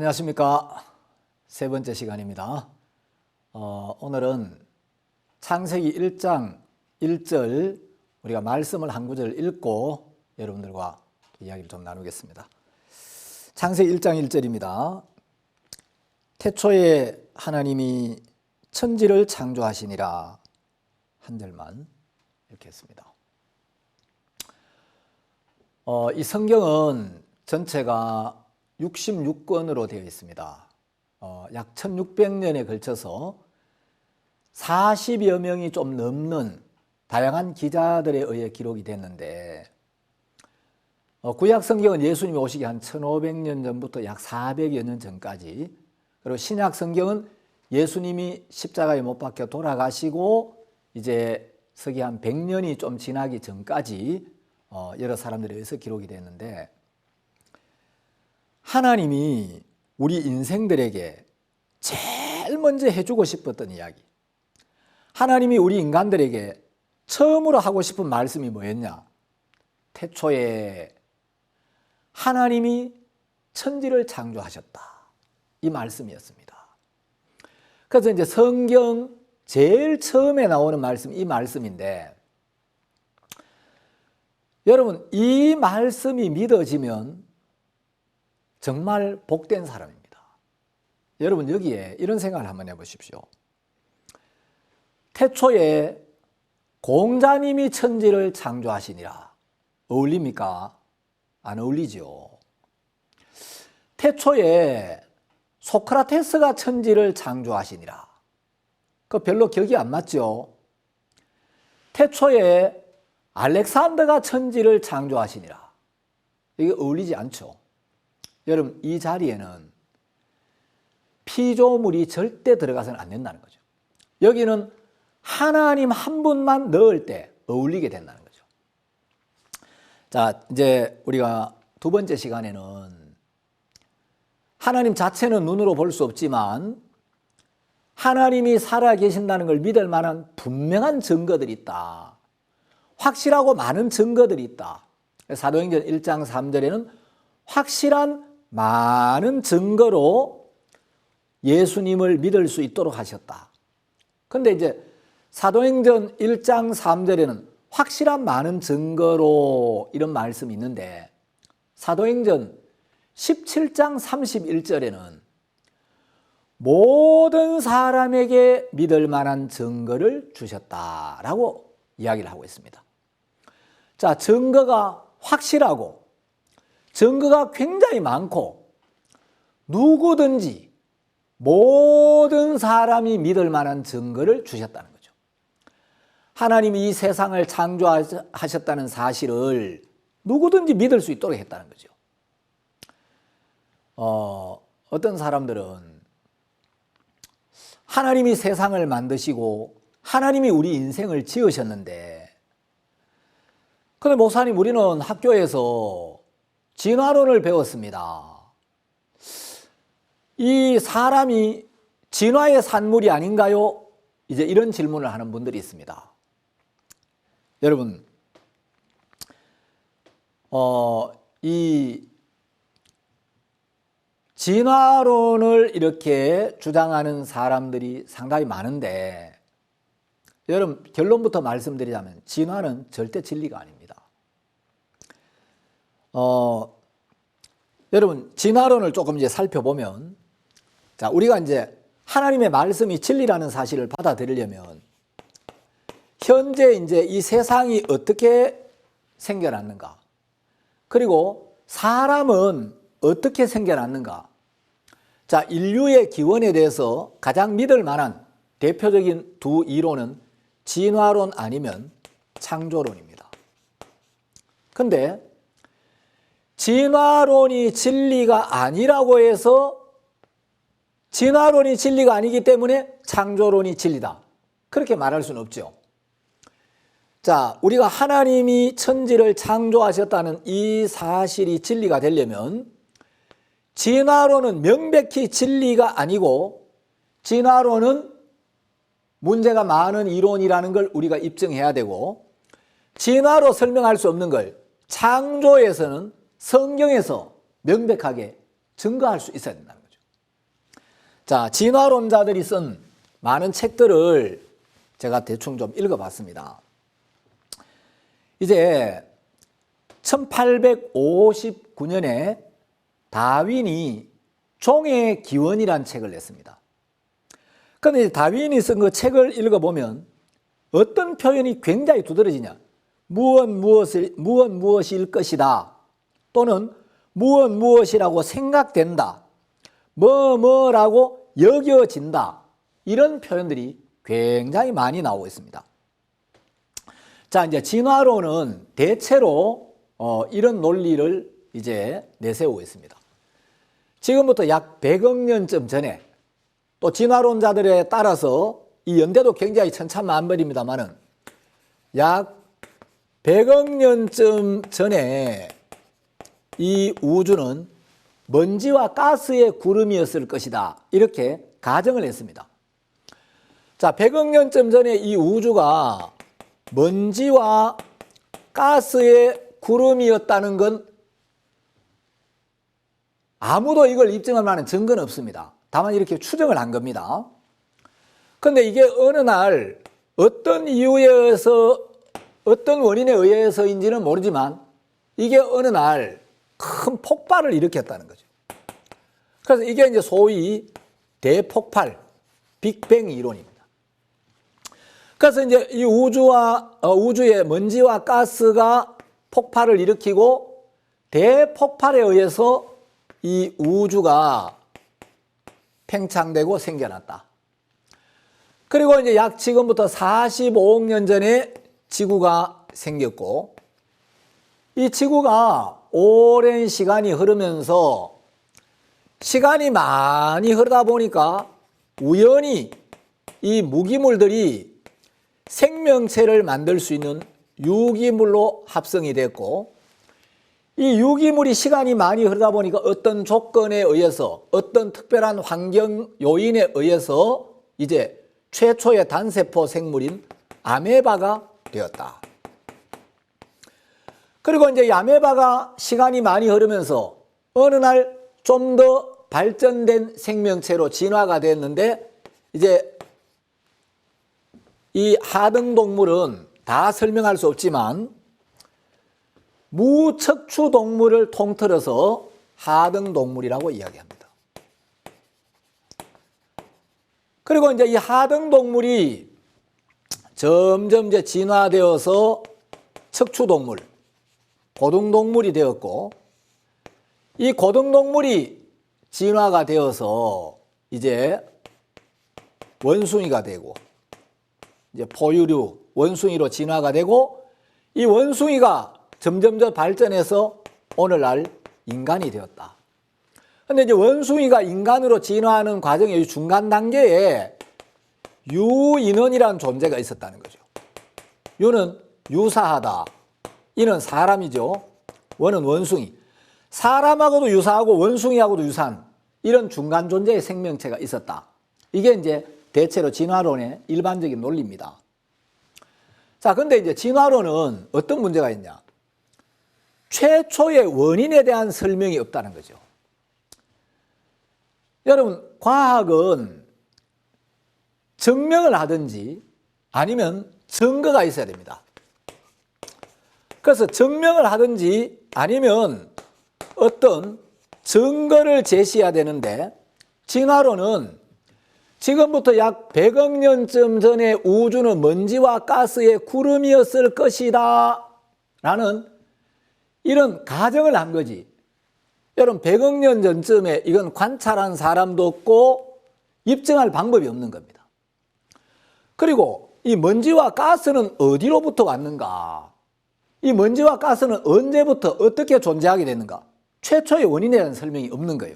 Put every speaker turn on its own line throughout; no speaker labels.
안녕하십니까. 세 번째 시간입니다. 오늘은 창세기 1장 1절 우리가 말씀을 한 구절 읽고 여러분들과 이야기를 좀 나누겠습니다. 창세기 1장 1절입니다. 태초에 하나님이 천지를 창조하시니라. 한 절만 이렇게 했습니다. 이 성경은 전체가 66권으로 되어 있습니다. 약 1600년에 걸쳐서 40여 명이 좀 넘는 다양한 기자들에 의해 기록이 됐는데, 구약 성경은 예수님이 오시기 한 1500년 전부터 약 400여 년 전까지, 그리고 신약 성경은 예수님이 십자가에 못 박혀 돌아가시고 이제 서기 한 100년이 좀 지나기 전까지 여러 사람들에 의해서 기록이 됐는데, 하나님이 우리 인생들에게 제일 먼저 해주고 싶었던 이야기, 하나님이 우리 인간들에게 처음으로 하고 싶은 말씀이 뭐였냐? 태초에 하나님이 천지를 창조하셨다, 이 말씀이었습니다. 그래서 이제 성경 제일 처음에 나오는 말씀, 이 말씀인데, 여러분, 이 말씀이 믿어지면 정말 복된 사람입니다. 여러분, 여기에 이런 생각을 한번 해보십시오. 태초에 공자님이 천지를 창조하시니라. 어울립니까? 안 어울리죠. 태초에 소크라테스가 천지를 창조하시니라. 그거 별로 격이 안 맞죠. 태초에 알렉산더가 천지를 창조하시니라. 이게 어울리지 않죠. 여러분, 이 자리에는 피조물이 절대 들어가서는 안 된다는 거죠. 여기는 하나님 한 분만 넣을 때 어울리게 된다는 거죠. 자, 이제 우리가 두 번째 시간에는 하나님 자체는 눈으로 볼 수 없지만 하나님이 살아계신다는 걸 믿을 만한 분명한 증거들이 있다, 확실하고 많은 증거들이 있다. 사도행전 1장 3절에는 확실한 많은 증거로 예수님을 믿을 수 있도록 하셨다. 그런데 이제 사도행전 1장 3절에는 확실한 많은 증거로 이런 말씀이 있는데, 사도행전 17장 31절에는 모든 사람에게 믿을 만한 증거를 주셨다라고 이야기를 하고 있습니다. 자, 증거가 확실하고 증거가 굉장히 많고 누구든지 모든 사람이 믿을 만한 증거를 주셨다는 거죠. 하나님이 이 세상을 창조하셨다는 사실을 누구든지 믿을 수 있도록 했다는 거죠. 어떤 사람들은 하나님이 세상을 만드시고 하나님이 우리 인생을 지으셨는데, 근데 목사님, 우리는 학교에서 진화론을 배웠습니다. 이 사람이 진화의 산물이 아닌가요? 이제 이런 질문을 하는 분들이 있습니다. 여러분, 이 진화론을 이렇게 주장하는 사람들이 상당히 많은데, 여러분, 결론부터 말씀드리자면 진화는 절대 진리가 아닙니다. 여러분, 진화론을 조금 이제 살펴보면, 자, 우리가 이제 하나님의 말씀이 진리라는 사실을 받아들이려면 현재 이제 이 세상이 어떻게 생겨났는가, 그리고 사람은 어떻게 생겨났는가. 자, 인류의 기원에 대해서 가장 믿을 만한 대표적인 두 이론은 진화론 아니면 창조론입니다. 근데 진화론이 진리가 아니라고 해서 진화론이 진리가 아니기 때문에 창조론이 진리다, 그렇게 말할 수는 없죠. 자, 우리가 하나님이 천지를 창조하셨다는 이 사실이 진리가 되려면 진화론은 명백히 진리가 아니고, 진화론은 문제가 많은 이론이라는 걸 우리가 입증해야 되고, 진화로 설명할 수 없는 걸 창조에서는 성경에서 명백하게 증거할 수 있어야 된다는 거죠. 자, 진화론자들이 쓴 많은 책들을 제가 대충 좀 읽어봤습니다. 이제 1859년에 다윈이 종의 기원이라는 책을 냈습니다. 그런데 다윈이 쓴 그 책을 읽어보면 어떤 표현이 굉장히 두드러지냐. 무엇일 것이다. 또는 무엇이라고 생각된다. 뭐라고 여겨진다. 이런 표현들이 굉장히 많이 나오고 있습니다. 자, 이제 진화론은 대체로 이런 논리를 이제 내세우고 있습니다. 지금부터 약 100억 년쯤 전에 또 진화론자들에 따라서 이 연대도 굉장히 천차만별입니다만은 약 100억 년쯤 전에 이 우주는 먼지와 가스의 구름이었을 것이다. 이렇게 가정을 했습니다. 자, 100억 년쯤 전에 이 우주가 먼지와 가스의 구름이었다는 건 아무도 이걸 입증할 만한 증거는 없습니다. 다만 이렇게 추정을 한 겁니다. 그런데 이게 어느 날 어떤 이유에서 어떤 원인에 의해서인지는 모르지만 이게 어느 날 큰 폭발을 일으켰다는 거죠. 그래서 이게 이제 소위 대폭발, 빅뱅 이론입니다. 그래서 이제 이 우주의 먼지와 가스가 폭발을 일으키고 대폭발에 의해서 이 우주가 팽창되고 생겨났다. 그리고 이제 약 지금부터 45억 년 전에 지구가 생겼고, 이 지구가 오랜 시간이 흐르면서 시간이 많이 흐르다 보니까 우연히 이 무기물들이 생명체를 만들 수 있는 유기물로 합성이 됐고, 이 유기물이 시간이 많이 흐르다 보니까 어떤 조건에 의해서 어떤 특별한 환경 요인에 의해서 이제 최초의 단세포 생물인 아메바가 되었다. 그리고 이제 이 아메바가 시간이 많이 흐르면서 어느 날 좀 더 발전된 생명체로 진화가 됐는데, 이제 이 하등동물은 다 설명할 수 없지만 무척추 동물을 통틀어서 하등동물이라고 이야기합니다. 그리고 이제 이 하등동물이 점점 이제 진화되어서 척추동물, 고등동물이 되었고, 이 고등동물이 진화가 되어서 이제 원숭이가 되고, 이제 포유류, 원숭이로 진화가 되고, 이 원숭이가 점점 더 발전해서 오늘날 인간이 되었다. 그런데 이제 원숭이가 인간으로 진화하는 과정의 중간 단계에 유인원이라는 존재가 있었다는 거죠. 유는 유사하다. 이는 사람이죠. 원은 원숭이. 사람하고도 유사하고 원숭이하고도 유사한 이런 중간 존재의 생명체가 있었다. 이게 이제 대체로 진화론의 일반적인 논리입니다. 자, 근데 이제 진화론은 어떤 문제가 있냐? 최초의 원인에 대한 설명이 없다는 거죠. 여러분, 과학은 증명을 하든지 아니면 증거가 있어야 됩니다. 그래서 증명을 하든지 아니면 어떤 증거를 제시해야 되는데, 진화론은 지금부터 약 100억 년쯤 전에 우주는 먼지와 가스의 구름이었을 것이다 라는 이런 가정을 한 거지. 여러분, 100억 년 전쯤에 이건 관찰한 사람도 없고 입증할 방법이 없는 겁니다. 그리고 이 먼지와 가스는 어디로부터 왔는가? 이 먼지와 가스는 언제부터 어떻게 존재하게 됐는가? 최초의 원인에 대한 설명이 없는 거예요.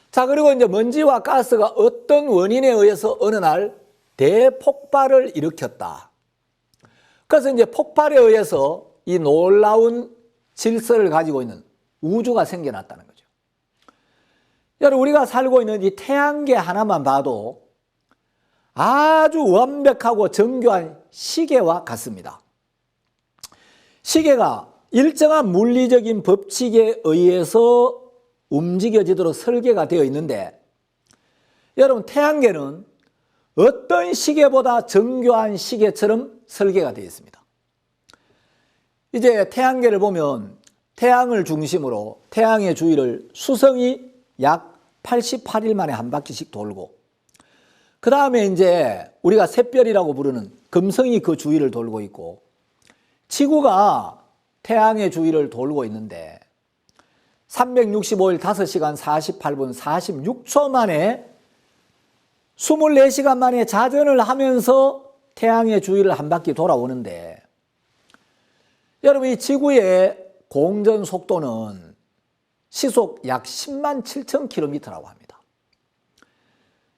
자, 그리고 이제 먼지와 가스가 어떤 원인에 의해서 어느 날 대폭발을 일으켰다. 그래서 이제 폭발에 의해서 이 놀라운 질서를 가지고 있는 우주가 생겨났다는 거죠. 여러분, 우리가 살고 있는 이 태양계 하나만 봐도 아주 완벽하고 정교한 시계와 같습니다. 시계가 일정한 물리적인 법칙에 의해서 움직여지도록 설계가 되어 있는데, 여러분, 태양계는 어떤 시계보다 정교한 시계처럼 설계가 되어 있습니다. 이제 태양계를 보면 태양을 중심으로 태양의 주위를 수성이 약 88일 만에 한 바퀴씩 돌고, 그 다음에 이제 우리가 샛별이라고 부르는 금성이 그 주위를 돌고 있고, 지구가 태양의 주위를 돌고 있는데 365일 5시간 48분 46초 만에 24시간 만에 자전을 하면서 태양의 주위를 한 바퀴 돌아오는데, 여러분, 이 지구의 공전 속도는 시속 약 10만 7천 km라고 합니다.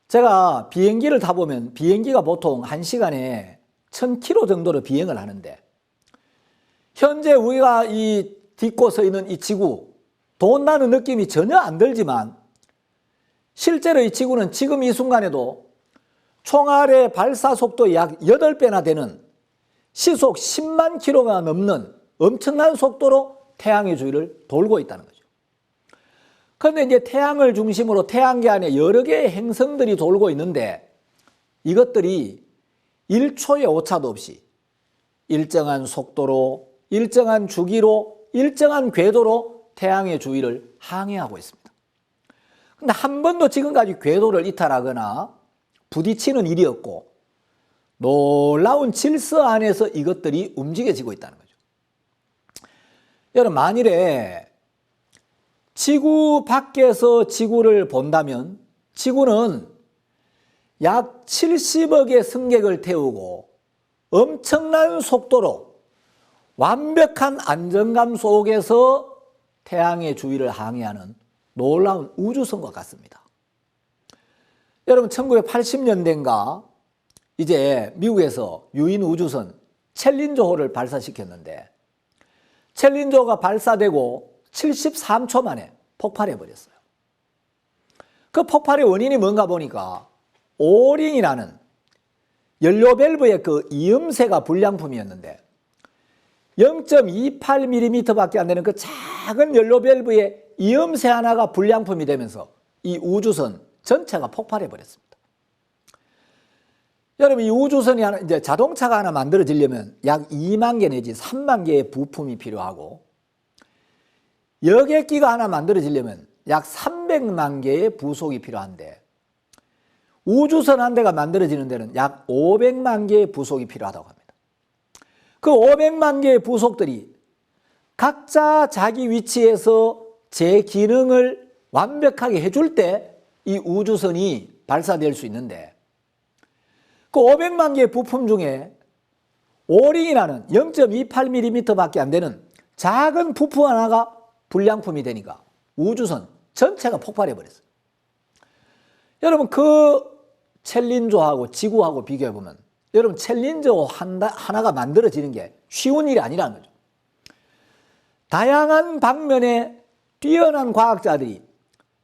제가 비행기를 타보면 비행기가 보통 1시간에 1000km 정도로 비행을 하는데, 현재 우리가 이 딛고 서 있는 이 지구, 돈 나는 느낌이 전혀 안 들지만 실제로 이 지구는 지금 이 순간에도 총알의 발사 속도 약 8배나 되는 시속 10만 km가 넘는 엄청난 속도로 태양의 주위를 돌고 있다는 거죠. 그런데 이제 태양을 중심으로 태양계 안에 여러 개의 행성들이 돌고 있는데, 이것들이 1초의 오차도 없이 일정한 속도로, 일정한 주기로, 일정한 궤도로 태양의 주위를 항해하고 있습니다. 그런데 한 번도 지금까지 궤도를 이탈하거나 부딪히는 일이 없고, 놀라운 질서 안에서 이것들이 움직여지고 있다는 거죠. 여러분, 만일에 지구 밖에서 지구를 본다면 지구는 약 70억의 승객을 태우고 엄청난 속도로 완벽한 안정감 속에서 태양의 주위를 항해하는 놀라운 우주선과 같습니다. 여러분, 1980년대인가 이제 미국에서 유인 우주선 챌린저호를 발사시켰는데, 챌린저호가 발사되고 73초 만에 폭발해 버렸어요. 그 폭발의 원인이 뭔가 보니까 오링이라는 연료 밸브의 그 이음새가 불량품이었는데, 0.28mm 밖에 안 되는 그 작은 연료 밸브의 이음새 하나가 불량품이 되면서 이 우주선 전체가 폭발해 버렸습니다. 여러분, 이 우주선이 하나, 이제 자동차가 하나 만들어지려면 약 2만 개 내지 3만 개의 부품이 필요하고, 여객기가 하나 만들어지려면 약 300만 개의 부속이 필요한데, 우주선 한 대가 만들어지는 데는 약 500만 개의 부속이 필요하다고 합니다. 그 500만 개의 부속들이 각자 자기 위치에서 제 기능을 완벽하게 해줄 때 이 우주선이 발사될 수 있는데, 그 500만 개의 부품 중에 오링이라는 0.28mm 밖에 안 되는 작은 부품 하나가 불량품이 되니까 우주선 전체가 폭발해 버렸어요. 여러분, 그 챌린저하고 지구하고 비교해 보면, 여러분, 챌린저 하나가 만들어지는 게 쉬운 일이 아니라는 거죠. 다양한 방면에 뛰어난 과학자들이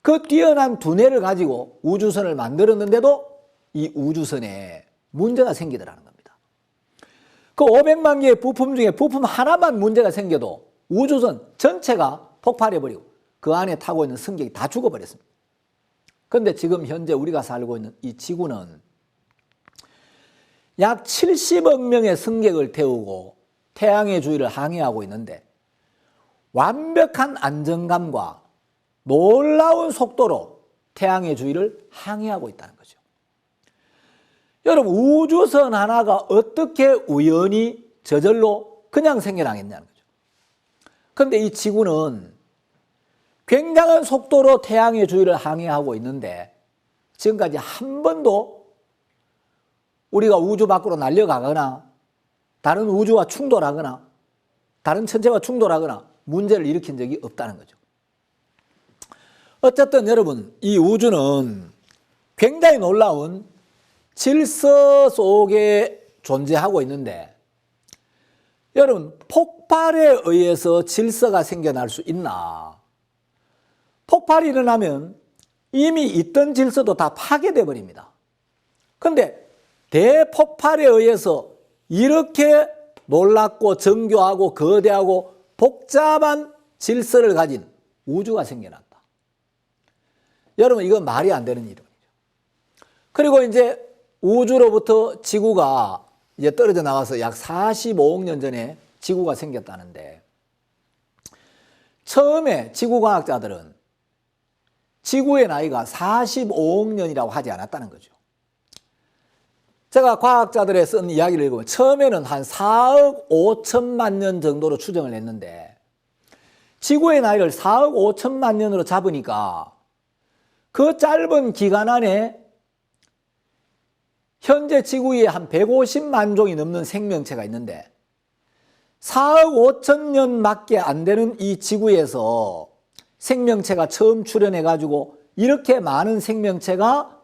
그 뛰어난 두뇌를 가지고 우주선을 만들었는데도 이 우주선에 문제가 생기더라는 겁니다. 그 500만 개의 부품 중에 부품 하나만 문제가 생겨도 우주선 전체가 폭발해버리고 그 안에 타고 있는 승객이 다 죽어버렸습니다. 그런데 지금 현재 우리가 살고 있는 이 지구는 약 70억 명의 승객을 태우고 태양의 주위를 항해하고 있는데, 완벽한 안정감과 놀라운 속도로 태양의 주위를 항해하고 있다는 거죠. 여러분, 우주선 하나가 어떻게 우연히 저절로 그냥 생겨나겠냐는 거죠. 그런데 이 지구는 굉장한 속도로 태양의 주위를 항해하고 있는데, 지금까지 한 번도 우리가 우주 밖으로 날려가거나 다른 우주와 충돌하거나 다른 천체와 충돌하거나 문제를 일으킨 적이 없다는 거죠. 어쨌든 여러분, 이 우주는 굉장히 놀라운 질서 속에 존재하고 있는데, 여러분, 폭발에 의해서 질서가 생겨날 수 있나? 폭발이 일어나면 이미 있던 질서도 다 파괴돼 버립니다. 그런데 대폭발에 의해서 이렇게 놀랍고 정교하고 거대하고 복잡한 질서를 가진 우주가 생겨났다. 여러분, 이건 말이 안 되는 일입니다. 그리고 이제 우주로부터 지구가 이제 떨어져 나와서 약 45억 년 전에 지구가 생겼다는데, 처음에 지구과학자들은 지구의 나이가 45억 년이라고 하지 않았다는 거죠. 제가 과학자들의 쓴 이야기를 읽으면 처음에는 한 4억 5천만 년 정도로 추정을 했는데, 지구의 나이를 4억 5천만 년으로 잡으니까 그 짧은 기간 안에 현재 지구에 한 150만 종이 넘는 생명체가 있는데, 4억 5천 년밖에 안 되는 이 지구에서 생명체가 처음 출현해가지고 이렇게 많은 생명체가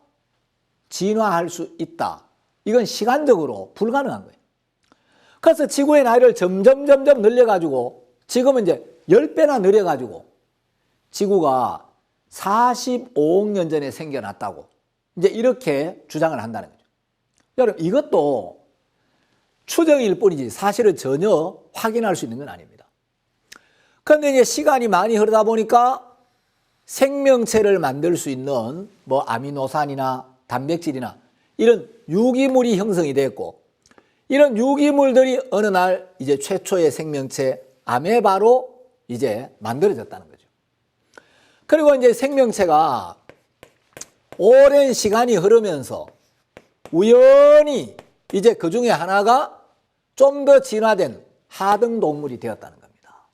진화할 수 있다. 이건 시간적으로 불가능한 거예요. 그래서 지구의 나이를 점점 늘려가지고 지금은 이제 10배나 늘려가지고 지구가 45억 년 전에 생겨났다고 이제 이렇게 주장을 한다는 거죠. 여러분, 이것도 추정일 뿐이지 사실은 전혀 확인할 수 있는 건 아닙니다. 그런데 이제 시간이 많이 흐르다 보니까 생명체를 만들 수 있는 뭐 아미노산이나 단백질이나 이런 유기물이 형성이 됐고, 이런 유기물들이 어느 날 이제 최초의 생명체 아메바로 이제 만들어졌다는 거죠. 그리고 이제 생명체가 오랜 시간이 흐르면서 우연히 이제 그 중에 하나가 좀 더 진화된 하등동물이 되었다는 겁니다.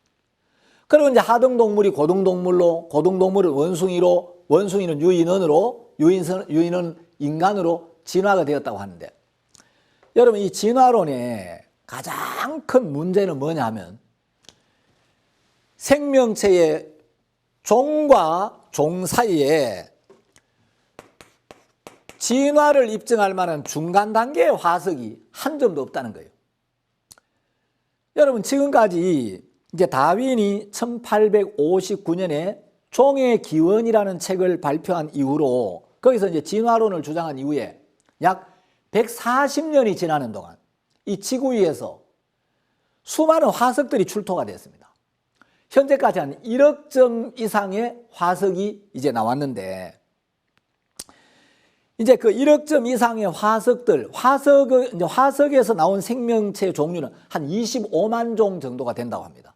그리고 이제 하등동물이 고등동물로, 고등동물은 원숭이로, 원숭이는 유인원으로, 유인은 인간으로 진화가 되었다고 하는데, 여러분, 이 진화론의 가장 큰 문제는 뭐냐 하면 생명체의 종과 종 사이에 진화를 입증할 만한 중간 단계의 화석이 한 점도 없다는 거예요. 여러분, 지금까지 이제 다윈이 1859년에 종의 기원이라는 책을 발표한 이후로 거기서 이제 진화론을 주장한 이후에 약 140년이 지나는 동안 이 지구 위에서 수많은 화석들이 출토가 됐습니다. 현재까지 한 1억 점 이상의 화석이 이제 나왔는데, 이제 그 1억 점 이상의 화석에서 나온 생명체 종류는 한 25만 종 정도가 된다고 합니다.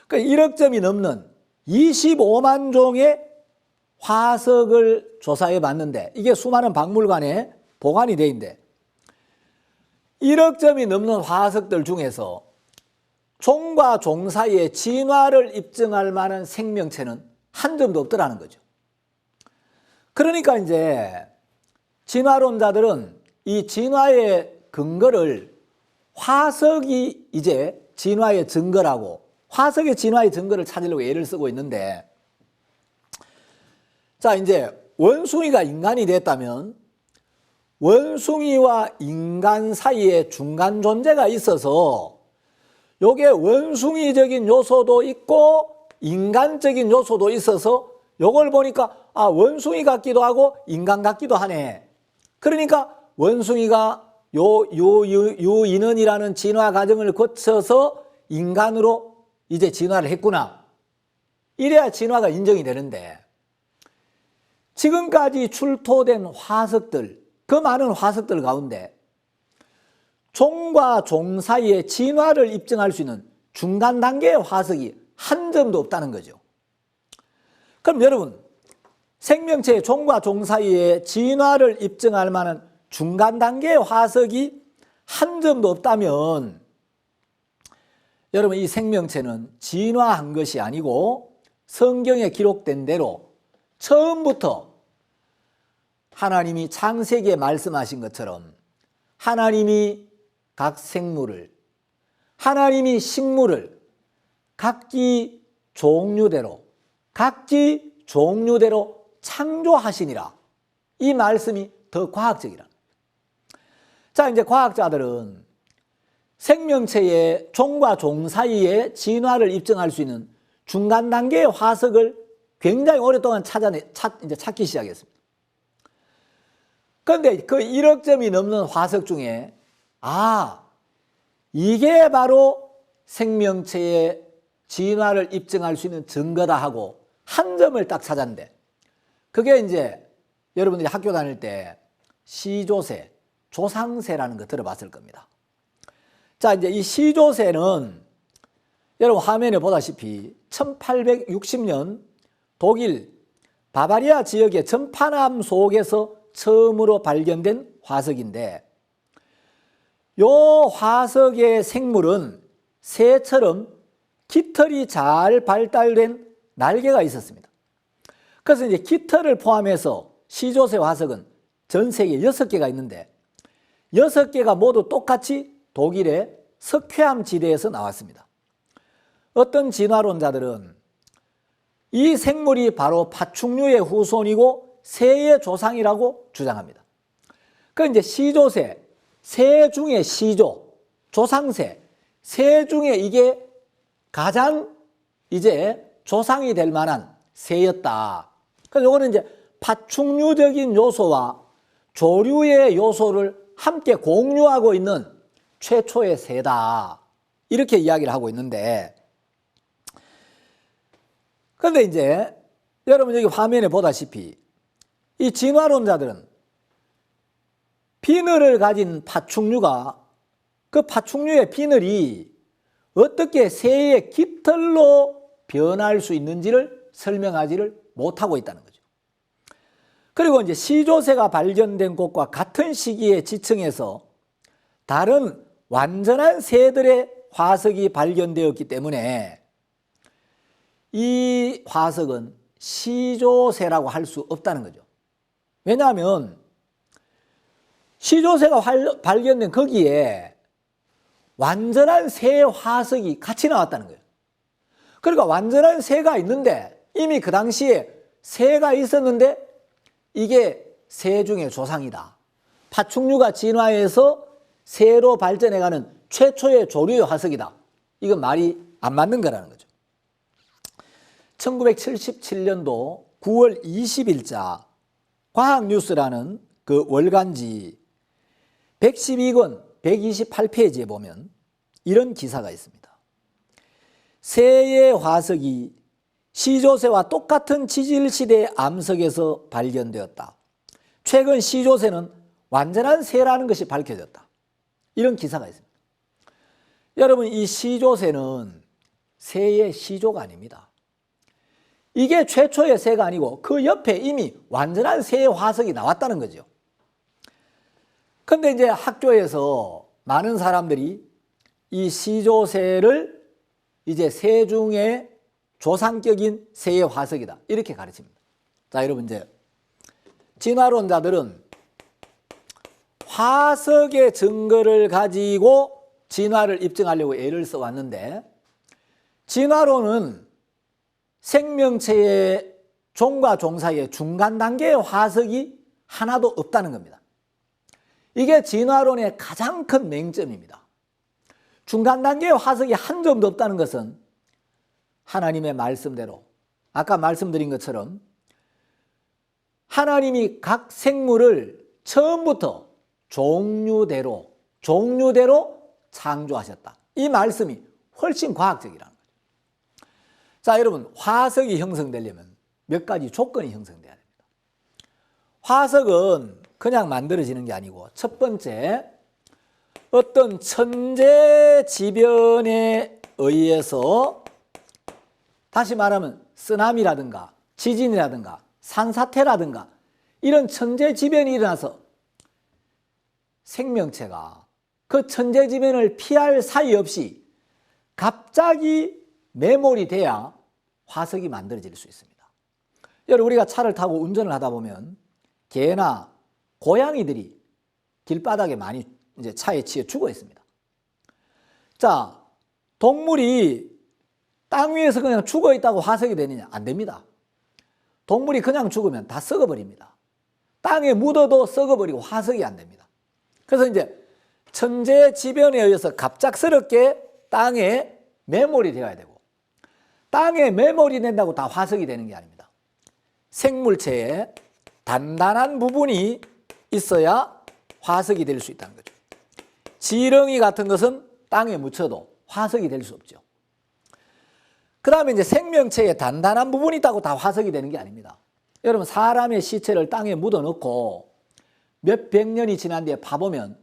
그러니까 1억 점이 넘는 25만 종의 화석을 조사해 봤는데, 이게 수많은 박물관에 보관이 돼 있는데, 1억 점이 넘는 화석들 중에서 종과 종 사이의 진화를 입증할 만한 생명체는 한 점도 없더라는 거죠. 그러니까 이제 진화론자들은 이 진화의 근거를 화석이 이제 진화의 증거라고, 화석의 진화의 증거를 찾으려고 애를 쓰고 있는데, 자, 이제 원숭이가 인간이 됐다면 원숭이와 인간 사이에 중간 존재가 있어서 요게 원숭이적인 요소도 있고 인간적인 요소도 있어서 요걸 보니까 아, 원숭이 같기도 하고 인간 같기도 하네. 그러니까 원숭이가 유인원이라는 진화 과정을 거쳐서 인간으로 이제 진화를 했구나. 이래야 진화가 인정이 되는데, 지금까지 출토된 화석들, 그 많은 화석들 가운데 종과 종 사이의 진화를 입증할 수 있는 중간 단계의 화석이 한 점도 없다는 거죠. 그럼 여러분, 생명체의 종과 종 사이의 진화를 입증할 만한 중간 단계의 화석이 한 점도 없다면, 여러분, 이 생명체는 진화한 것이 아니고 성경에 기록된 대로 처음부터 하나님이 창세기에 말씀하신 것처럼 하나님이 각 생물을, 하나님이 식물을 각기 종류대로 창조하시니라. 이 말씀이 더 과학적이라. 자, 이제 과학자들은 생명체의 종과 종 사이의 진화를 입증할 수 있는 중간 단계의 화석을 굉장히 오랫동안 찾기 시작했습니다. 그런데 그 1억 점이 넘는 화석 중에 이게 바로 생명체의 진화를 입증할 수 있는 증거다 하고 한 점을 딱 찾았는데, 그게 이제 여러분들이 학교 다닐 때 시조새, 조상새라는 거 들어봤을 겁니다. 자, 이제 이 시조새는 여러분 화면에 보다시피 1860년 독일 바바리아 지역의 전파남 속에서 처음으로 발견된 화석인데, 요 화석의 생물은 새처럼 깃털이 잘 발달된 날개가 있었습니다. 그래서 이제 깃털을 포함해서 시조새 화석은 전 세계에 6개가 있는데 6개가 모두 똑같이 독일의 석회암 지대에서 나왔습니다. 어떤 진화론자들은 이 생물이 바로 파충류의 후손이고 새의 조상이라고 주장합니다. 그 이제 시조새, 새 중에 시조, 조상새, 새 중에 이게 가장 이제 조상이 될 만한 새였다. 그래서 이거는 이제 파충류적인 요소와 조류의 요소를 함께 공유하고 있는 최초의 새다. 이렇게 이야기를 하고 있는데, 그런데 이제 여러분 여기 화면에 보다시피 이 진화론자들은 비늘을 가진 파충류가 그 파충류의 비늘이 어떻게 새의 깃털로 변할 수 있는지를 설명하지를 못하고 있다는 거죠. 그리고 이제 시조새가 발견된 곳과 같은 시기에 지층에서 다른 완전한 새들의 화석이 발견되었기 때문에 이 화석은 시조새라고 할 수 없다는 거죠. 왜냐하면 시조새가 발견된 거기에 완전한 새 화석이 같이 나왔다는 거예요. 그러니까 완전한 새가 있는데 이미 그 당시에 새가 있었는데 이게 새 중의 조상이다. 파충류가 진화해서 새로 발전해가는 최초의 조류의 화석이다. 이건 말이 안 맞는 거라는 거죠. 1977년도 9월 20일자 과학뉴스라는 그 월간지 112권 128페이지에 보면 이런 기사가 있습니다. 새의 화석이 시조새와 똑같은 지질시대의 암석에서 발견되었다. 최근 시조새는 완전한 새라는 것이 밝혀졌다. 이런 기사가 있습니다. 여러분, 이 시조새는 새의 시조가 아닙니다. 이게 최초의 새가 아니고 그 옆에 이미 완전한 새의 화석이 나왔다는 거죠. 근데 이제 학교에서 많은 사람들이 이 시조새를 이제 새 중에 조상격인 새의 화석이다. 이렇게 가르칩니다. 자, 여러분 이제 진화론자들은 화석의 증거를 가지고 진화를 입증하려고 애를 써왔는데, 진화론은 생명체의 종과 종 사이에 중간 단계의 화석이 하나도 없다는 겁니다. 이게 진화론의 가장 큰 맹점입니다. 중간 단계의 화석이 한 점도 없다는 것은 하나님의 말씀대로, 아까 말씀드린 것처럼 하나님이 각 생물을 처음부터 종류대로 창조하셨다. 이 말씀이 훨씬 과학적이라는 거죠. 자, 여러분, 화석이 형성되려면 몇 가지 조건이 형성돼야 됩니다. 화석은 그냥 만들어지는 게 아니고, 첫 번째, 어떤 천재지변에 의해서, 다시 말하면 쓰나미라든가 지진이라든가 산사태라든가 이런 천재지변이 일어나서 생명체가 그 천재지변을 피할 사이 없이 갑자기 매몰이 돼야 화석이 만들어질 수 있습니다. 여러분, 우리가 차를 타고 운전을 하다 보면 개나 고양이들이 길바닥에 많이 이제 차에 치여 죽어 있습니다. 자, 동물이 땅 위에서 그냥 죽어 있다고 화석이 되느냐? 안 됩니다. 동물이 그냥 죽으면 다 썩어버립니다. 땅에 묻어도 썩어버리고 화석이 안 됩니다. 그래서 이제 천재지변에 의해서 갑작스럽게 땅에 매몰이 되어야 되고, 땅에 매몰이 된다고 다 화석이 되는 게 아닙니다. 생물체에 단단한 부분이 있어야 화석이 될 수 있다는 거죠. 지렁이 같은 것은 땅에 묻혀도 화석이 될 수 없죠. 그 다음에 이제 생명체에 단단한 부분이 있다고 다 화석이 되는 게 아닙니다. 여러분, 사람의 시체를 땅에 묻어 넣고 몇백 년이 지난 뒤에 파보면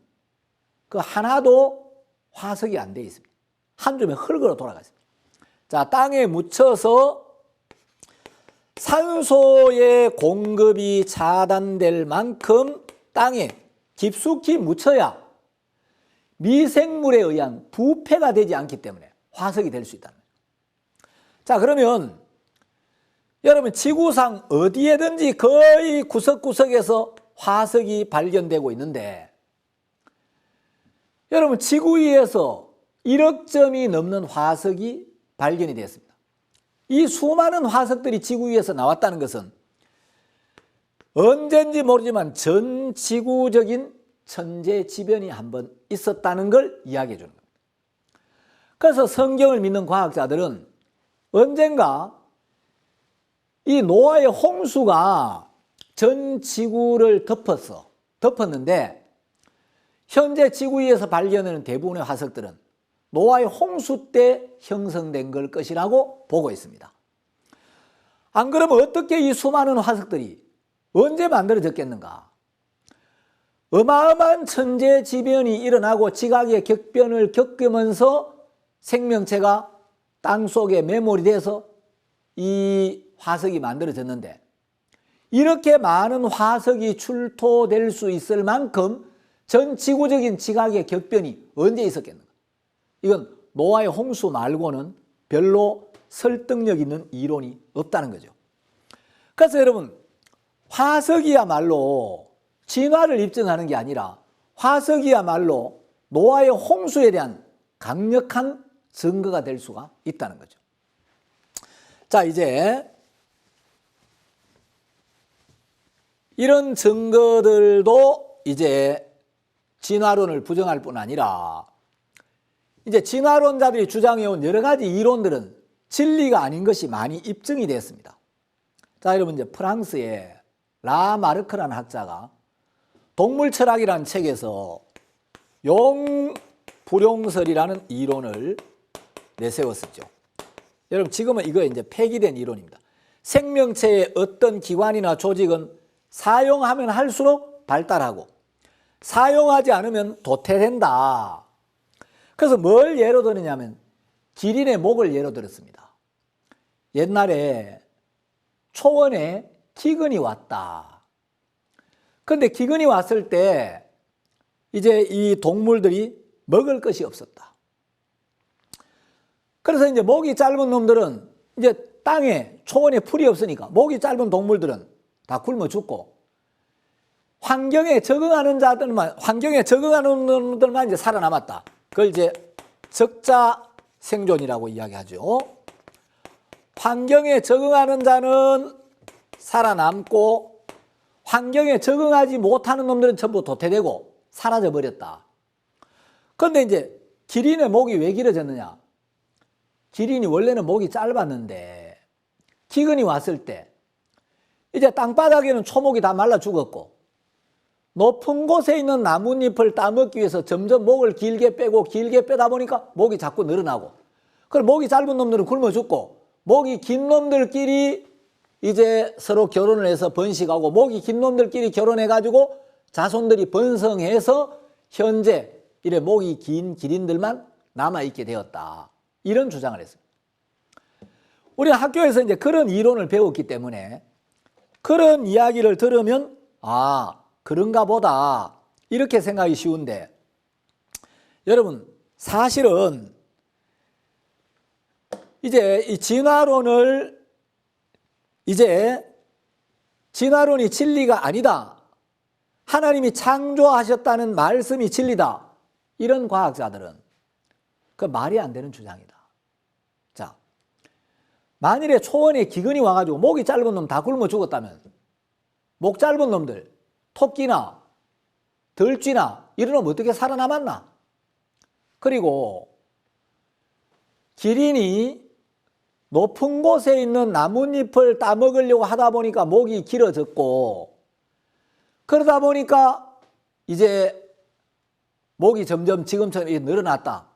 그 하나도 화석이 안 돼 있습니다. 한 줌의 흙으로 돌아가 있습니다. 자, 땅에 묻혀서 산소의 공급이 차단될 만큼 땅에 깊숙이 묻혀야 미생물에 의한 부패가 되지 않기 때문에 화석이 될 수 있다는 거예요. 자, 그러면 여러분 지구상 어디에든지 거의 구석구석에서 화석이 발견되고 있는데 여러분 지구 위에서 1억 점이 넘는 화석이 발견이 되었습니다. 이 수많은 화석들이 지구 위에서 나왔다는 것은 언젠지 모르지만 전 지구적인 천재지변이 한번 있었다는 걸 이야기해 주는 겁니다. 그래서 성경을 믿는 과학자들은 언젠가 이 노아의 홍수가 전 지구를 덮었는데 현재 지구 위에서 발견하는 대부분의 화석들은 노아의 홍수 때 형성된 걸 것이라고 보고 있습니다. 안 그러면 어떻게 이 수많은 화석들이 언제 만들어졌겠는가? 어마어마한 천재지변이 일어나고 지각의 격변을 겪으면서 생명체가 땅속에 매몰이 돼서 이 화석이 만들어졌는데 이렇게 많은 화석이 출토될 수 있을 만큼 전 지구적인 지각의 격변이 언제 있었겠는가? 이건 노아의 홍수 말고는 별로 설득력 있는 이론이 없다는 거죠. 그래서 여러분 화석이야말로 진화를 입증하는 게 아니라 화석이야말로 노아의 홍수에 대한 강력한 증거가 될 수가 있다는 거죠. 자, 이제 이런 증거들도 이제 진화론을 부정할 뿐 아니라 이제 진화론자들이 주장해온 여러 가지 이론들은 진리가 아닌 것이 많이 입증이 됐습니다. 자, 여러분 이제 프랑스의 라마르크라는 학자가 동물철학이라는 책에서 용불용설이라는 이론을 내세웠었죠. 여러분 지금은 이거 이제 폐기된 이론입니다. 생명체의 어떤 기관이나 조직은 사용하면 할수록 발달하고 사용하지 않으면 도태된다. 그래서 뭘 예로 들었냐면 기린의 목을 예로 들었습니다. 옛날에 초원에 기근이 왔다. 그런데 기근이 왔을 때 이제 이 동물들이 먹을 것이 없었다. 그래서 이제 목이 짧은 놈들은 이제 땅에 초원에 풀이 없으니까 목이 짧은 동물들은 다 굶어 죽고 환경에 적응하는 놈들만 이제 살아남았다. 그걸 이제 적자 생존이라고 이야기하죠. 환경에 적응하는 자는 살아남고 환경에 적응하지 못하는 놈들은 전부 도태되고 사라져 버렸다. 그런데 이제 기린의 목이 왜 길어졌느냐? 기린이 원래는 목이 짧았는데 기근이 왔을 때 이제 땅바닥에는 초목이 다 말라 죽었고 높은 곳에 있는 나뭇잎을 따먹기 위해서 점점 목을 길게 빼다 보니까 목이 자꾸 늘어나고 그럼 목이 짧은 놈들은 굶어 죽고 목이 긴 놈들끼리 이제 서로 결혼을 해서 번식하고 목이 긴 놈들끼리 결혼해가지고 자손들이 번성해서 현재 이래 목이 긴 기린들만 남아있게 되었다. 이런 주장을 했습니다. 우리는 학교에서 이제 그런 이론을 배웠기 때문에 그런 이야기를 들으면 그런가 보다 이렇게 생각이 쉬운데 여러분 사실은 이제 이 진화론이 진리가 아니다. 하나님이 창조하셨다는 말씀이 진리다. 이런 과학자들은 그 말이 안 되는 주장이다. 자, 만일에 초원에 기근이 와가지고 목이 짧은 놈 다 굶어 죽었다면 목 짧은 놈들 토끼나 들쥐나 이런 놈 어떻게 살아남았나? 그리고 기린이 높은 곳에 있는 나뭇잎을 따먹으려고 하다 보니까 목이 길어졌고 그러다 보니까 이제 목이 점점 지금처럼 늘어났다.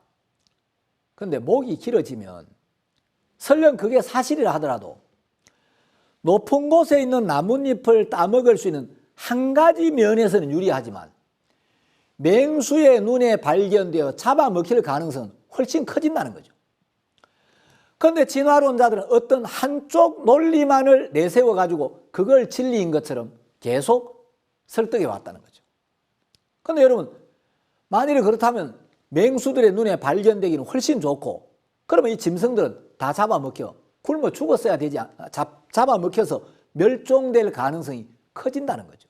그런데 목이 길어지면 설령 그게 사실이라 하더라도 높은 곳에 있는 나뭇잎을 따먹을 수 있는 한 가지 면에서는 유리하지만 맹수의 눈에 발견되어 잡아먹힐 가능성은 훨씬 커진다는 거죠. 그런데 진화론자들은 어떤 한쪽 논리만을 내세워가지고 그걸 진리인 것처럼 계속 설득해 왔다는 거죠. 그런데 여러분, 만일 그렇다면 맹수들의 눈에 발견되기는 훨씬 좋고, 그러면 이 짐승들은 다 잡아먹혀 굶어 죽었어야 되지, 잡아먹혀서 멸종될 가능성이 커진다는 거죠.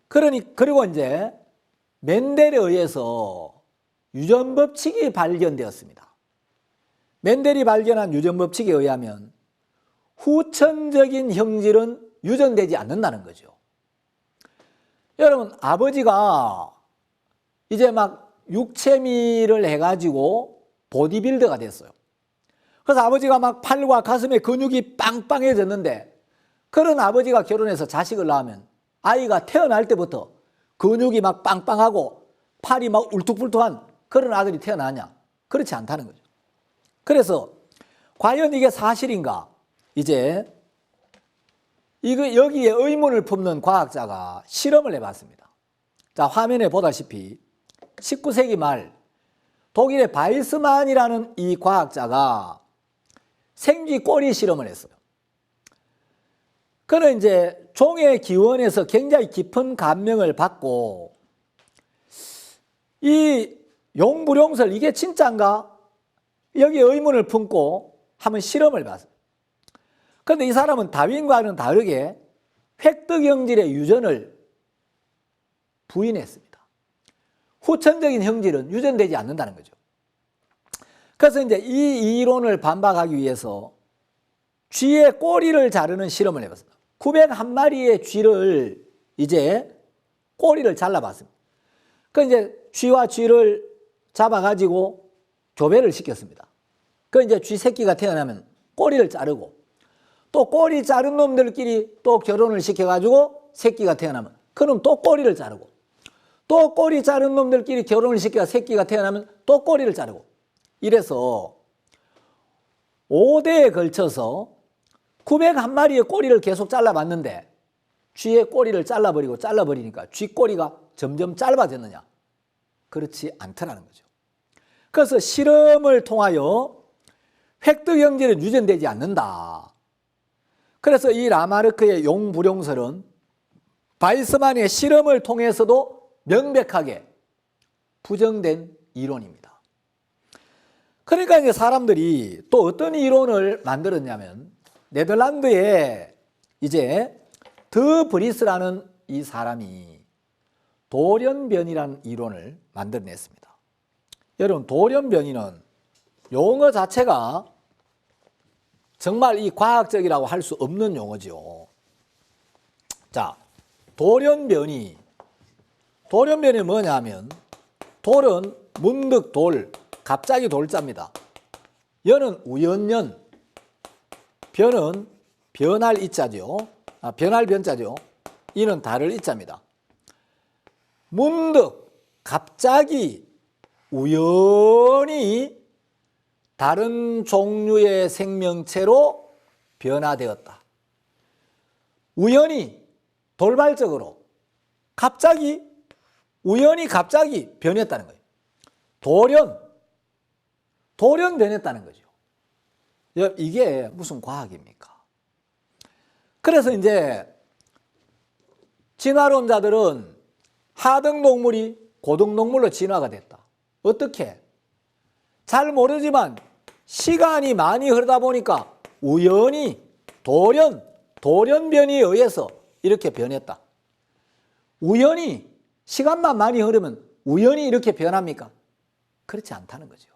그리고 이제 멘델에 의해서 유전법칙이 발견되었습니다. 멘델이 발견한 유전법칙에 의하면 후천적인 형질은 유전되지 않는다는 거죠. 여러분, 아버지가 이제 막 육체미를 해가지고 보디빌더가 됐어요. 그래서 아버지가 막 팔과 가슴에 근육이 빵빵해졌는데, 그런 아버지가 결혼해서 자식을 낳으면 아이가 태어날 때부터 근육이 막 빵빵하고 팔이 막 울퉁불퉁한 그런 아들이 태어나냐? 그렇지 않다는 거죠. 그래서 과연 이게 사실인가? 이제 여기에 의문을 품는 과학자가 실험을 해봤습니다. 자, 화면에 보다시피 19세기 말 독일의 바이스만이라는 이 과학자가 생쥐 꼬리 실험을 했어요. 그는 이제 종의 기원에서 굉장히 깊은 감명을 받고, 이 용불용설 이게 진짜인가? 여기에 의문을 품고 한번 실험을 봤어요. 그런데 이 사람은 다윈과는 다르게 획득형질의 유전을 부인했습니다. 후천적인 형질은 유전되지 않는다는 거죠. 그래서 이제 이 이론을 반박하기 위해서 쥐의 꼬리를 자르는 실험을 해봤습니다. 901마리의 쥐를 이제 꼬리를 잘라봤습니다. 그 이제 쥐와 쥐를 잡아가지고 교배를 시켰습니다. 그 이제 쥐 새끼가 태어나면 꼬리를 자르고, 또 꼬리 자른 놈들끼리 또 결혼을 시켜가지고 새끼가 태어나면 그놈 또 꼬리를 자르고, 또 꼬리 자른 놈들끼리 결혼을 시켜 새끼가 태어나면 또 꼬리를 자르고, 이래서 5대에 걸쳐서 901마리의 꼬리를 계속 잘라봤는데 쥐의 꼬리를 잘라버리니까 쥐 꼬리가 점점 짧아졌느냐? 그렇지 않더라는 거죠. 그래서 실험을 통하여 획득형질은 유전되지 않는다. 그래서 이 라마르크의 용불용설은 바이스만의 실험을 통해서도 명백하게 부정된 이론입니다. 그러니까 이제 사람들이 또 어떤 이론을 만들었냐면, 네덜란드에 이제 드 브리스라는 이 사람이 돌연변이라는 이론을 만들어냈습니다. 여러분, 돌연변이는 용어 자체가 정말 이 과학적이라고 할 수 없는 용어죠. 자, 돌연변이 뭐냐 하면, 돌은 문득 돌, 갑자기 돌자입니다. 연은 우연연, 변은 변할 이자죠. 변할 변자죠. 이는 다를 이자입니다. 문득, 갑자기, 우연히 다른 종류의 생명체로 변화되었다. 우연히, 돌발적으로, 갑자기, 우연히 갑자기 변했다는 거예요. 돌연 변했다는 거죠. 이게 무슨 과학입니까? 그래서 이제 진화론자들은 하등동물이 고등동물로 진화가 됐다. 어떻게? 잘 모르지만 시간이 많이 흐르다 보니까 우연히 돌연변이에 의해서 이렇게 변했다. 우연히 시간만 많이 흐르면 우연히 이렇게 변합니까? 그렇지 않다는 거죠.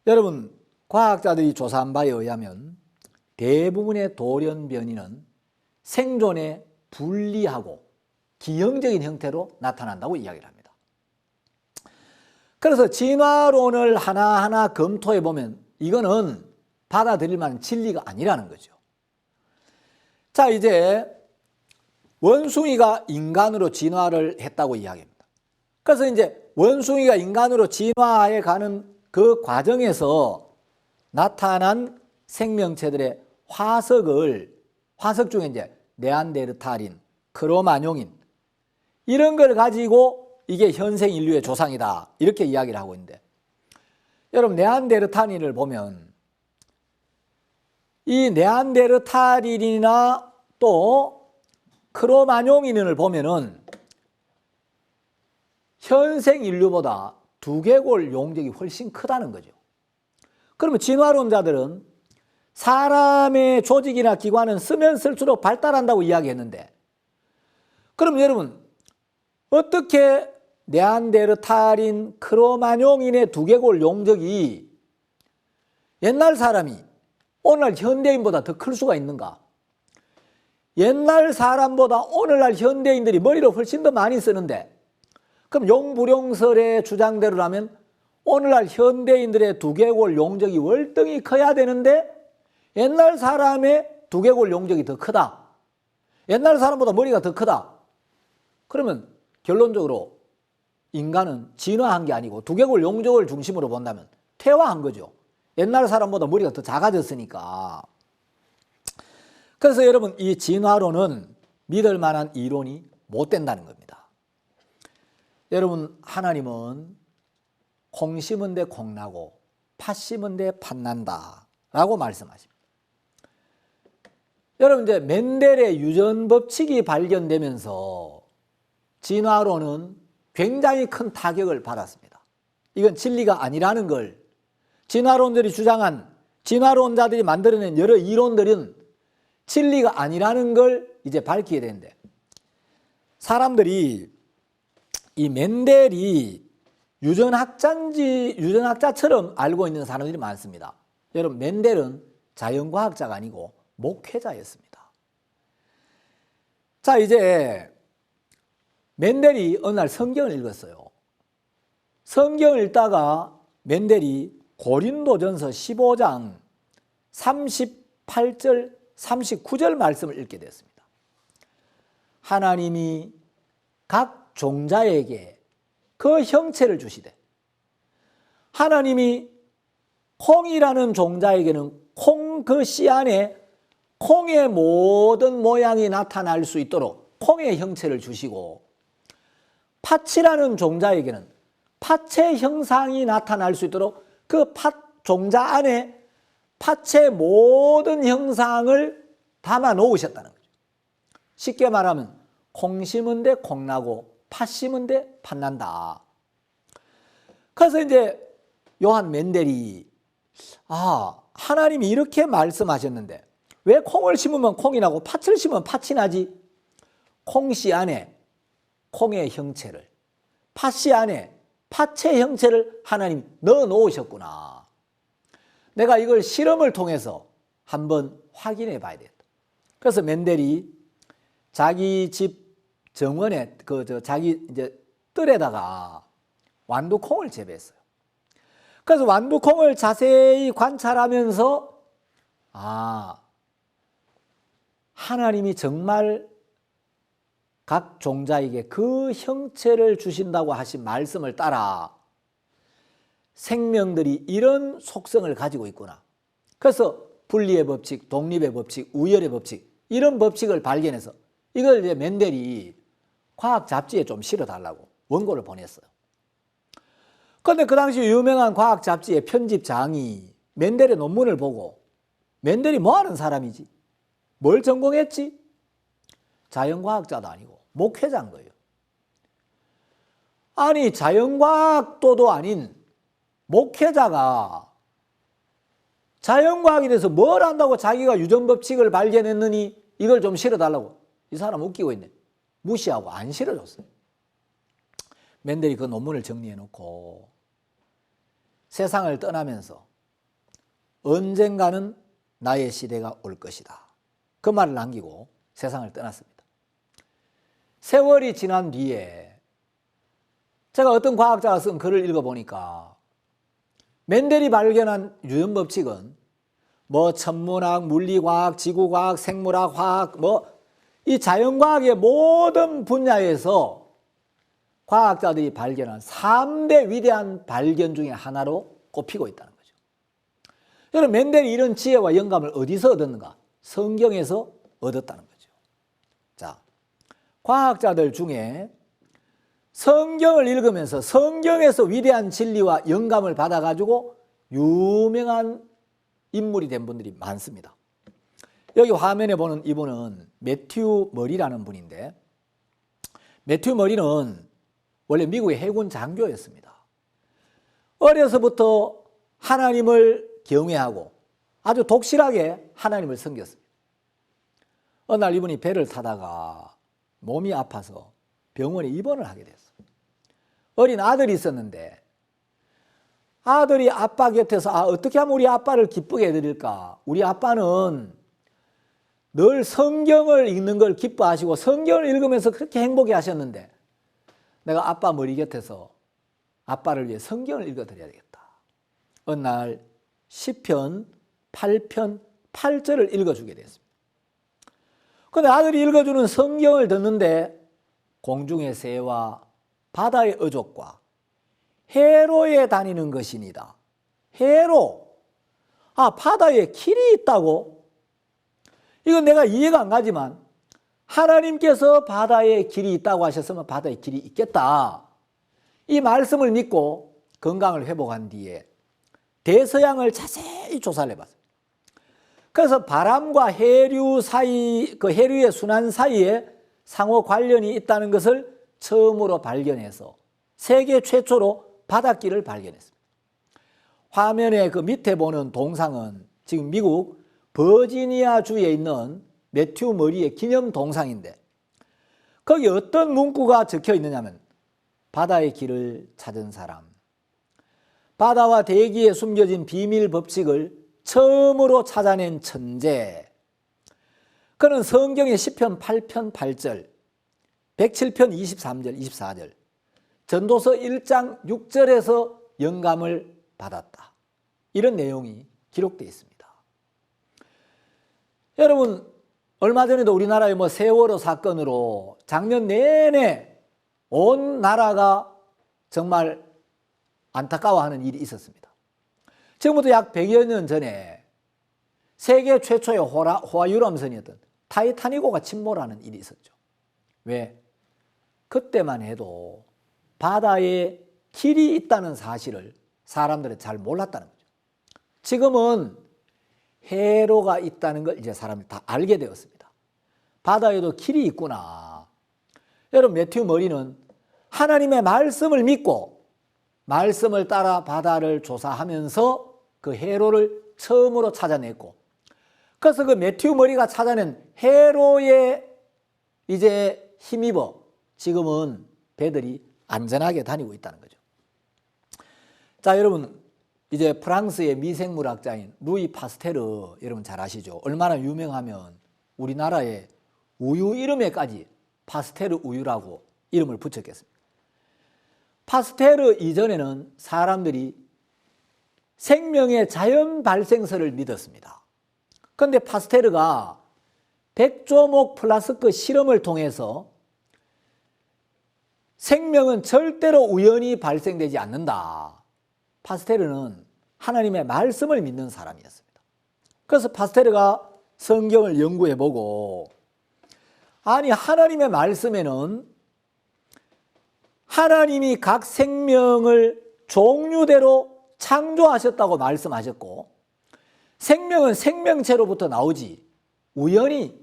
여러분, 과학자들이 조사한 바에 의하면 대부분의 돌연변이는 생존에 불리하고 기형적인 형태로 나타난다고 이야기를 합니다. 그래서 진화론을 하나하나 검토해 보면 이거는 받아들일 만한 진리가 아니라는 거죠. 자, 이제 원숭이가 인간으로 진화를 했다고 이야기합니다. 그래서 이제 원숭이가 인간으로 진화해 가는 그 과정에서 나타난 생명체들의 화석 중에 이제 네안데르탈인, 크로마뇽인 이런 걸 가지고 이게 현생 인류의 조상이다 이렇게 이야기를 하고 있는데, 여러분 네안데르탈인을 보면 이 네안데르탈인이나 또 크로마뇽인을 보면은 현생 인류보다 두개골 용적이 훨씬 크다는 거죠. 그러면 진화론자들은 사람의 조직이나 기관은 쓰면 쓸수록 발달한다고 이야기했는데, 그럼 여러분 어떻게 네안데르탈인, 크로마뇽인의 두개골 용적이 옛날 사람이 오늘날 현대인보다 더 클 수가 있는가? 옛날 사람보다 오늘날 현대인들이 머리를 훨씬 더 많이 쓰는데, 그럼 용불용설의 주장대로라면 오늘날 현대인들의 두개골 용적이 월등히 커야 되는데 옛날 사람의 두개골 용적이 더 크다. 옛날 사람보다 머리가 더 크다. 그러면 결론적으로 인간은 진화한 게 아니고 두개골 용적을 중심으로 본다면 퇴화한 거죠. 옛날 사람보다 머리가 더 작아졌으니까. 그래서 여러분 이 진화론은 믿을 만한 이론이 못 된다는 겁니다. 여러분 하나님은 콩 심은 데 콩 나고 팥 심은 데 팥 난다 라고 말씀하십니다. 여러분 이제 멘델의 유전 법칙이 발견되면서 진화론은 굉장히 큰 타격을 받았습니다. 이건 진리가 아니라는 걸 진화론들이 주장한, 진화론자들이 만들어낸 여러 이론들은 진리가 아니라는 걸 이제 밝히게 되는데, 사람들이 이 멘델이 유전학자처럼 알고 있는 사람들이 많습니다. 여러분 멘델은 자연과학자가 아니고 목회자였습니다. 자, 이제 멘델이 어느 날 성경을 읽었어요. 성경을 읽다가 멘델이 고린도전서 15장 38절 39절 말씀을 읽게 됐습니다. 하나님이 각 종자에게 그 형체를 주시되, 하나님이 콩이라는 종자에게는 콩 그 씨 안에 콩의 모든 모양이 나타날 수 있도록 콩의 형체를 주시고, 팥이라는 종자에게는 팥의 형상이 나타날 수 있도록 그 팥 종자 안에 팥의 모든 형상을 담아 놓으셨다는 거죠. 쉽게 말하면 콩 심은 데 콩 나고 팥 심은 데 팥 난다. 그래서 이제 요한 멘델이 하나님이 이렇게 말씀하셨는데 왜 콩을 심으면 콩이 나고 팥을 심으면 팥이 나지? 콩씨 안에 콩의 형체를, 팥씨 안에 팥의 형체를 하나님이 넣어 놓으셨구나. 내가 이걸 실험을 통해서 한번 확인해 봐야 되겠다. 그래서 멘델이 자기 집 정원에 자기 이제 뜰에다가 완두콩을 재배했어요. 그래서 완두콩을 자세히 관찰하면서 하나님이 정말 각 종자에게 그 형체를 주신다고 하신 말씀을 따라 생명들이 이런 속성을 가지고 있구나. 그래서 분리의 법칙, 독립의 법칙, 우열의 법칙, 이런 법칙을 발견해서 이걸 이제 멘델이 과학 잡지에 좀 실어달라고 원고를 보냈어요. 그런데 그 당시 유명한 과학 잡지의 편집장이 멘델의 논문을 보고, 멘델이 뭐 하는 사람이지? 뭘 전공했지? 자연과학자도 아니고 목회자인 거예요. 아니 자연과학도도 아닌 목회자가 자연과학에 대해서 뭘 안다고 자기가 유전법칙을 발견했느니 이걸 좀 실어달라고. 이 사람 웃기고 있네. 무시하고 안 실어줬어요. 멘델이 그 논문을 정리해놓고 세상을 떠나면서 언젠가는 나의 시대가 올 것이다. 그 말을 남기고 세상을 떠났습니다. 세월이 지난 뒤에 제가 어떤 과학자가 쓴 글을 읽어보니까 멘델이 발견한 유전법칙은 뭐 천문학, 물리과학, 지구과학, 생물학, 화학, 이 자연과학의 모든 분야에서 과학자들이 발견한 3대 위대한 발견 중에 하나로 꼽히고 있다는 거죠. 여러분 멘델이 이런 지혜와 영감을 어디서 얻었는가? 성경에서 얻었다는 거죠. 자, 과학자들 중에 성경을 읽으면서 성경에서 위대한 진리와 영감을 받아가지고 유명한 인물이 된 분들이 많습니다. 여기 화면에 보는 이분은 매튜 머리라는 분인데, 매튜 머리는 원래 미국의 해군 장교였습니다. 어려서부터 하나님을 경외하고 아주 독실하게 하나님을 섬겼습니다. 어느 날 이분이 배를 타다가 몸이 아파서 병원에 입원을 하게 됐어요. 어린 아들이 있었는데 아들이 아빠 곁에서 어떻게 하면 우리 아빠를 기쁘게 해드릴까? 우리 아빠는 늘 성경을 읽는 걸 기뻐하시고 성경을 읽으면서 그렇게 행복해 하셨는데 내가 아빠 머리 곁에서 아빠를 위해 성경을 읽어드려야 되겠다. 어느 날 시편 8편 8절을 읽어주게 됐습니다. 그런데 아들이 읽어주는 성경을 듣는데 공중의 새와 바다의 어족과 해로에 다니는 것이니다. 해로. 바다에 길이 있다고? 이건 내가 이해가 안 가지만 하나님께서 바다에 길이 있다고 하셨으면 바다에 길이 있겠다. 이 말씀을 믿고 건강을 회복한 뒤에 대서양을 자세히 조사를 해봤습니다. 그래서 바람과 해류 사이, 그 해류의 순환 사이에 상호 관련이 있다는 것을 처음으로 발견해서 세계 최초로 바닷길을 발견했습니다. 화면에 그 밑에 보는 동상은 지금 미국 버지니아 주에 있는 매튜 머리의 기념 동상인데 거기 어떤 문구가 적혀 있느냐면 바다의 길을 찾은 사람, 바다와 대기에 숨겨진 비밀 법칙을 처음으로 찾아낸 천재. 그는 성경의 시편 8편 8절, 107편 23절, 24절, 전도서 1장 6절에서 영감을 받았다. 이런 내용이 기록되어 있습니다. 여러분, 얼마 전에도 우리나라의 세월호 사건으로 작년 내내 온 나라가 정말 안타까워하는 일이 있었습니다. 지금부터 약 100여 년 전에 세계 최초의 호화유람선이었던 타이타닉호가 침몰하는 일이 있었죠. 왜? 그때만 해도 바다에 길이 있다는 사실을 사람들이 잘 몰랐다는 거죠. 지금은 해로가 있다는 걸 이제 사람들이 다 알게 되었습니다. 바다에도 길이 있구나. 여러분, 매튜 머리는 하나님의 말씀을 믿고 말씀을 따라 바다를 조사하면서 그 해로를 처음으로 찾아냈고, 그래서 그 매튜 머리가 찾아낸 해로에 이제 힘입어 지금은 배들이 안전하게 다니고 있다는 거죠. 자, 여러분, 이제 프랑스의 미생물학자인 루이 파스테르 여러분 잘 아시죠? 얼마나 유명하면 우리나라의 우유 이름에까지 파스테르 우유라고 이름을 붙였겠습니다. 파스테르 이전에는 사람들이 생명의 자연 발생설을 믿었습니다. 그런데 파스테르가 백조목 플라스크 실험을 통해서 생명은 절대로 우연히 발생되지 않는다. 파스테르는 하나님의 말씀을 믿는 사람이었습니다. 그래서 파스테르가 성경을 연구해보고, 아니, 하나님의 말씀에는 하나님이 각 생명을 종류대로 창조하셨다고 말씀하셨고, 생명은 생명체로부터 나오지 우연히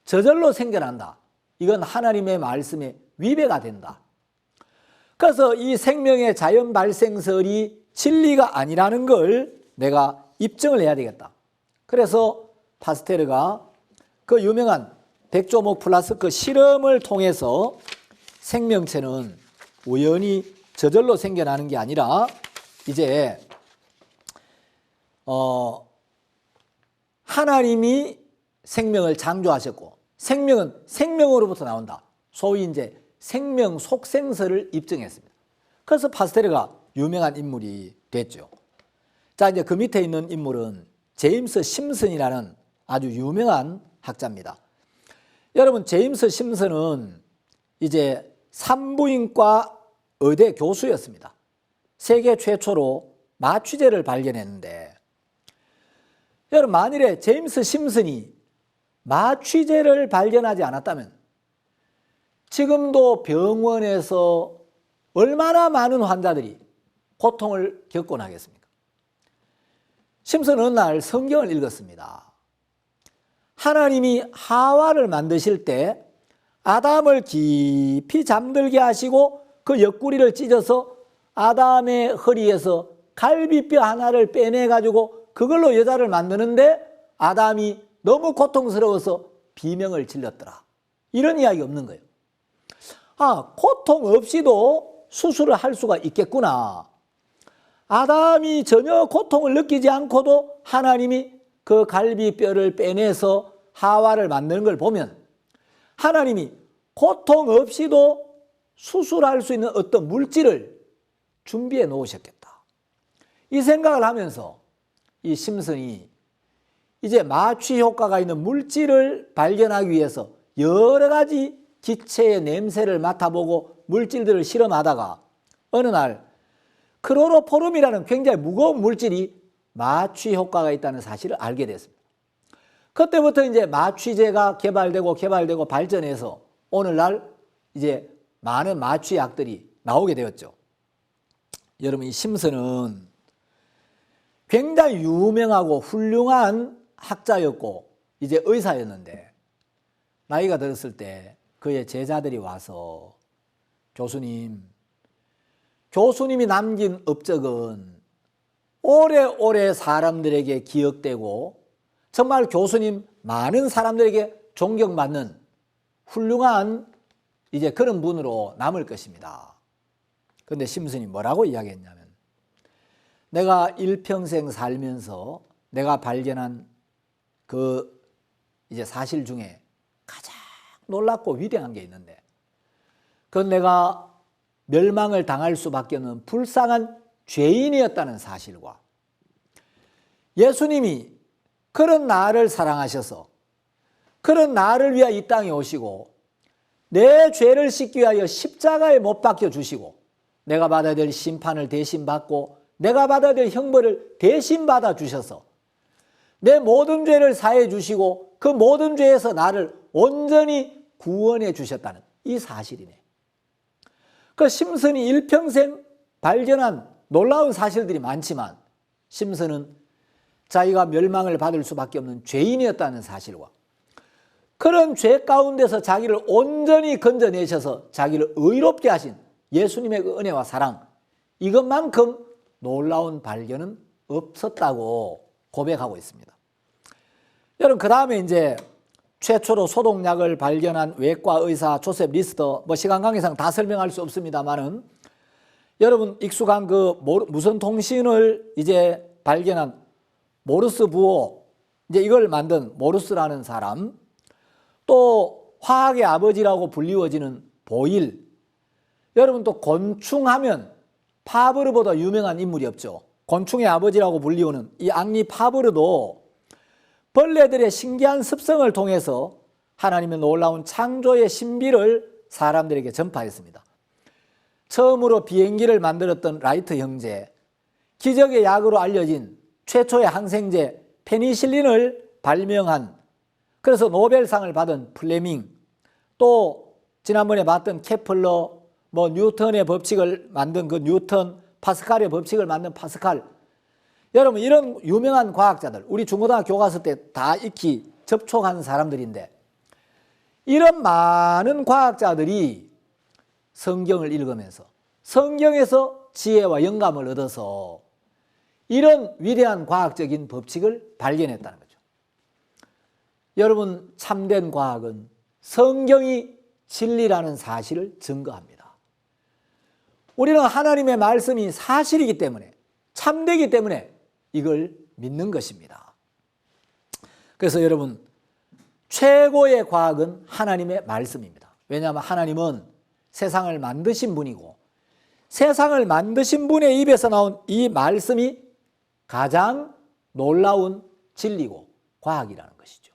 저절로 생겨난다. 이건 하나님의 말씀에 위배가 된다. 그래서 이 생명의 자연 발생설이 진리가 아니라는 걸 내가 입증을 해야 되겠다. 그래서 파스테르가 그 유명한 백조목 플라스크 실험을 통해서 생명체는 우연히 저절로 생겨나는 게 아니라 이제 하나님이 생명을 창조하셨고 생명은 생명으로부터 나온다. 소위 이제 생명 속생설을 입증했습니다. 그래서 파스테르가 유명한 인물이 됐죠. 자, 이제 그 밑에 있는 인물은 제임스 심슨이라는 아주 유명한 학자입니다. 여러분, 제임스 심슨은 이제 산부인과 의대 교수였습니다. 세계 최초로 마취제를 발견했는데, 여러분, 만일에 제임스 심슨이 마취제를 발견하지 않았다면 지금도 병원에서 얼마나 많은 환자들이 고통을 겪곤 하겠습니까? 심슨 어느 날 성경을 읽었습니다. 하나님이 하와를 만드실 때 아담을 깊이 잠들게 하시고 그 옆구리를 찢어서 아담의 허리에서 갈비뼈 하나를 빼내가지고 그걸로 여자를 만드는데 아담이 너무 고통스러워서 비명을 질렀더라. 이런 이야기 없는 거예요. 고통 없이도 수술을 할 수가 있겠구나. 아담이 전혀 고통을 느끼지 않고도 하나님이 그 갈비뼈를 빼내서 하와를 만드는 걸 보면 하나님이 고통 없이도 수술할 수 있는 어떤 물질을 준비해 놓으셨겠다. 이 생각을 하면서 이 심슨이 이제 마취 효과가 있는 물질을 발견하기 위해서 여러 가지 기체의 냄새를 맡아보고 물질들을 실험하다가 어느 날 클로로포름이라는 굉장히 무거운 물질이 마취 효과가 있다는 사실을 알게 됐습니다. 그때부터 이제 마취제가 개발되고 발전해서 오늘날 이제 많은 마취약들이 나오게 되었죠. 여러분, 이 심슨은 굉장히 유명하고 훌륭한 학자였고 이제 의사였는데 나이가 들었을 때 그의 제자들이 와서 교수님이 남긴 업적은 오래오래 사람들에게 기억되고 정말 교수님 많은 사람들에게 존경받는 훌륭한 이제 그런 분으로 남을 것입니다. 그런데 심슨이 뭐라고 이야기했냐면 내가 일평생 살면서 내가 발견한 그 이제 사실 중에 가장 놀랍고 위대한 게 있는데 그건 내가 멸망을 당할 수밖에 없는 불쌍한 죄인이었다는 사실과 예수님이 그런 나를 사랑하셔서 그런 나를 위하여 이 땅에 오시고 내 죄를 씻기 위하여 십자가에 못 박혀 주시고 내가 받아야 될 심판을 대신 받고 내가 받아야 될 형벌을 대신 받아 주셔서 내 모든 죄를 사해 주시고 그 모든 죄에서 나를 온전히 구원해 주셨다는 이 사실이네. 그 심슨이 일평생 발견한 놀라운 사실들이 많지만 심슨은 자기가 멸망을 받을 수밖에 없는 죄인이었다는 사실과 그런 죄 가운데서 자기를 온전히 건져내셔서 자기를 의롭게 하신 예수님의 그 은혜와 사랑, 이것만큼 놀라운 발견은 없었다고 고백하고 있습니다. 여러분, 그 다음에 이제 최초로 소독약을 발견한 외과 의사 조셉 리스터, 시간 관계상 다 설명할 수 없습니다만은 여러분 익숙한 그 무선 통신을 이제 발견한 모르스 부호, 이제 이걸 만든 모르스라는 사람, 또 화학의 아버지라고 불리워지는 보일. 여러분 또 곤충하면 파브르보다 유명한 인물이 없죠. 곤충의 아버지라고 불리우는 이 앙리 파브르도 벌레들의 신기한 습성을 통해서 하나님의 놀라운 창조의 신비를 사람들에게 전파했습니다. 처음으로 비행기를 만들었던 라이트 형제, 기적의 약으로 알려진 최초의 항생제 페니실린을 발명한, 그래서 노벨상을 받은 플레밍, 또 지난번에 봤던 케플러, 뉴턴의 법칙을 만든 그 뉴턴, 파스칼의 법칙을 만든 파스칼. 여러분 이런 유명한 과학자들, 우리 중고등학교 갔을 때 다 익히 접촉한 사람들인데 이런 많은 과학자들이 성경을 읽으면서 성경에서 지혜와 영감을 얻어서 이런 위대한 과학적인 법칙을 발견했다는 거죠. 여러분, 참된 과학은 성경이 진리라는 사실을 증거합니다. 우리는 하나님의 말씀이 사실이기 때문에, 참되기 때문에 이걸 믿는 것입니다. 그래서 여러분, 최고의 과학은 하나님의 말씀입니다. 왜냐하면 하나님은 세상을 만드신 분이고 세상을 만드신 분의 입에서 나온 이 말씀이 가장 놀라운 진리고 과학이라는 것이죠.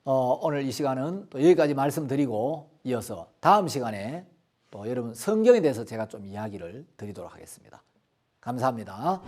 오늘 이 시간은 또 여기까지 말씀드리고 이어서 다음 시간에 또 여러분 성경에 대해서 제가 좀 이야기를 드리도록 하겠습니다. 감사합니다.